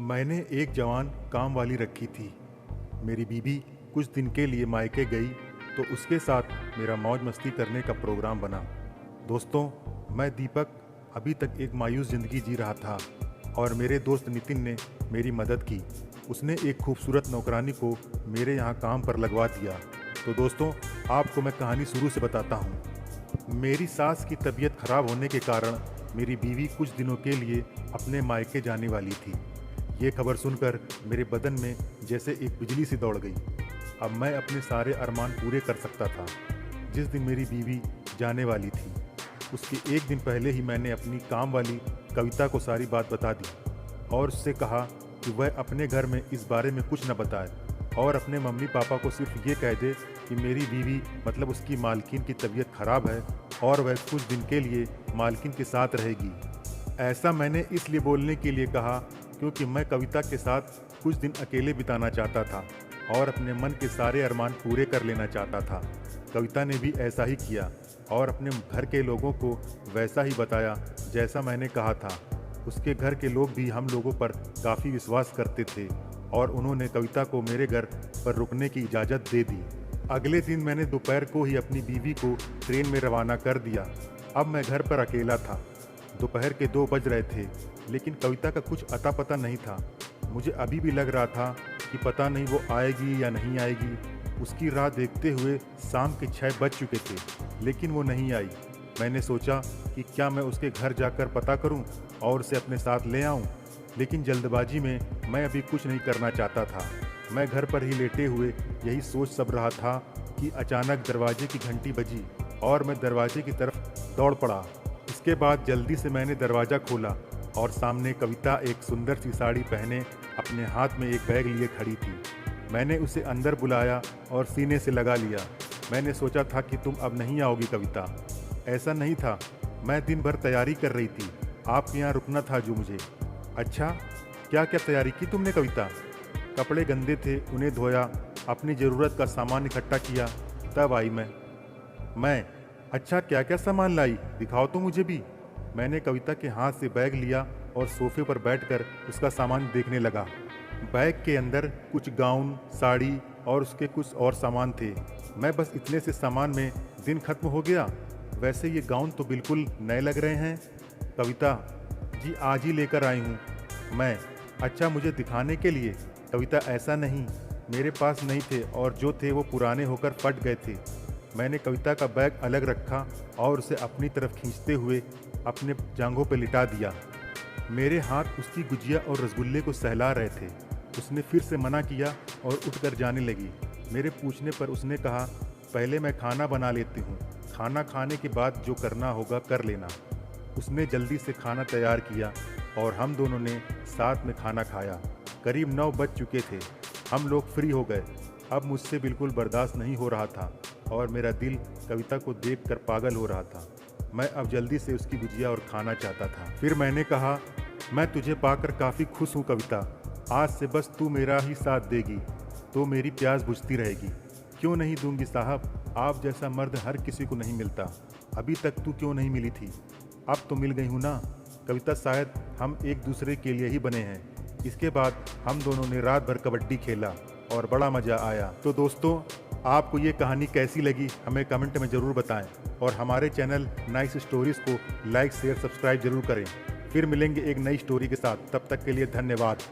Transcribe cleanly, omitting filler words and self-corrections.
मैंने एक जवान काम वाली रखी थी। मेरी बीवी कुछ दिन के लिए मायके गई तो उसके साथ मेरा मौज मस्ती करने का प्रोग्राम बना। दोस्तों, मैं दीपक अभी तक एक मायूस ज़िंदगी जी रहा था और मेरे दोस्त नितिन ने मेरी मदद की। उसने एक खूबसूरत नौकरानी को मेरे यहाँ काम पर लगवा दिया। तो दोस्तों, आपको मैं कहानी शुरू से बताता हूँ। मेरी सास की तबीयत खराब होने के कारण मेरी बीवी कुछ दिनों के लिए अपने मायके जाने वाली थी। ये खबर सुनकर मेरे बदन में जैसे एक बिजली सी दौड़ गई। अब मैं अपने सारे अरमान पूरे कर सकता था। जिस दिन मेरी बीवी जाने वाली थी, उसके एक दिन पहले ही मैंने अपनी काम वाली कविता को सारी बात बता दी और उससे कहा कि वह अपने घर में इस बारे में कुछ न बताए और अपने मम्मी पापा को सिर्फ ये कह दे कि मेरी बीवी मतलब उसकी मालकिन की तबीयत खराब है और वह कुछ दिन के लिए मालकिन के साथ रहेगी। ऐसा मैंने इसलिए बोलने के लिए कहा क्योंकि मैं कविता के साथ कुछ दिन अकेले बिताना चाहता था और अपने मन के सारे अरमान पूरे कर लेना चाहता था। कविता ने भी ऐसा ही किया और अपने घर के लोगों को वैसा ही बताया जैसा मैंने कहा था। उसके घर के लोग भी हम लोगों पर काफ़ी विश्वास करते थे और उन्होंने कविता को मेरे घर पर रुकने की इजाज़त दे दी। अगले दिन मैंने दोपहर को ही अपनी बीवी को ट्रेन में रवाना कर दिया। अब मैं घर पर अकेला था। दोपहर के 2 बज रहे थे, लेकिन कविता का कुछ अता पता नहीं था। मुझे अभी भी लग रहा था कि पता नहीं वो आएगी या नहीं आएगी। उसकी राह देखते हुए शाम के 6 बज चुके थे, लेकिन वो नहीं आई। मैंने सोचा कि क्या मैं उसके घर जाकर पता करूं और उसे अपने साथ ले आऊं, लेकिन जल्दबाजी में मैं अभी कुछ नहीं करना चाहता था। मैं घर पर ही लेटे हुए यही सोच सब रहा था कि अचानक दरवाजे की घंटी बजी और मैं दरवाजे की तरफ दौड़ पड़ा। इसके बाद जल्दी से मैंने दरवाज़ा खोला और सामने कविता एक सुंदर सी साड़ी पहने अपने हाथ में एक बैग लिए खड़ी थी। मैंने उसे अंदर बुलाया और सीने से लगा लिया। मैंने सोचा था कि तुम अब नहीं आओगी कविता। ऐसा नहीं था, मैं दिन भर तैयारी कर रही थी। आपके यहाँ रुकना था जो मुझे। अच्छा, क्या क्या तैयारी की तुमने कविता? कपड़े गंदे थे, उन्हें धोया, अपनी ज़रूरत का सामान इकट्ठा किया, तब आई मैं। अच्छा, क्या क्या सामान लाई, दिखाओ तो मुझे भी। मैंने कविता के हाथ से बैग लिया और सोफे पर बैठकर उसका सामान देखने लगा। बैग के अंदर कुछ गाउन, साड़ी और उसके कुछ और सामान थे। मैं बस इतने से सामान में दिन खत्म हो गया। वैसे ये गाउन तो बिल्कुल नए लग रहे हैं। कविता जी, आज ही लेकर आई हूँ मैं। अच्छा, मुझे दिखाने के लिए? कविता ऐसा नहीं, मेरे पास नहीं थे और जो थे वो पुराने होकर फट गए थे। मैंने कविता का बैग अलग रखा और उसे अपनी तरफ खींचते हुए अपने जांघों पर लिटा दिया। मेरे हाथ उसकी गुजिया और रसगुल्ले को सहला रहे थे। उसने फिर से मना किया और उठकर जाने लगी। मेरे पूछने पर उसने कहा, पहले मैं खाना बना लेती हूँ, खाना खाने के बाद जो करना होगा कर लेना। उसने जल्दी से खाना तैयार किया और हम दोनों ने साथ में खाना खाया। करीब 9 बज चुके थे। हम लोग फ्री हो गए। अब मुझसे बिल्कुल बर्दाश्त नहीं हो रहा था और मेरा दिल कविता को देखकर पागल हो रहा था। मैं अब जल्दी से उसकी गुजिया और खाना चाहता था। फिर मैंने कहा, मैं तुझे पाकर काफ़ी खुश हूँ कविता। आज से बस तू मेरा ही साथ देगी तो मेरी प्यास बुझती रहेगी। क्यों नहीं दूंगी साहब, आप जैसा मर्द हर किसी को नहीं मिलता। अभी तक तू क्यों नहीं मिली थी? अब तो मिल गई हूँ ना कविता। शायद हम एक दूसरे के लिए ही बने हैं। इसके बाद हम दोनों ने रात भर कबड्डी खेला और बड़ा मज़ा आया। तो दोस्तों, आपको ये कहानी कैसी लगी हमें कमेंट में ज़रूर बताएं और हमारे चैनल नाइस स्टोरीज़ को लाइक शेयर सब्सक्राइब जरूर करें। फिर मिलेंगे एक नई स्टोरी के साथ। तब तक के लिए धन्यवाद।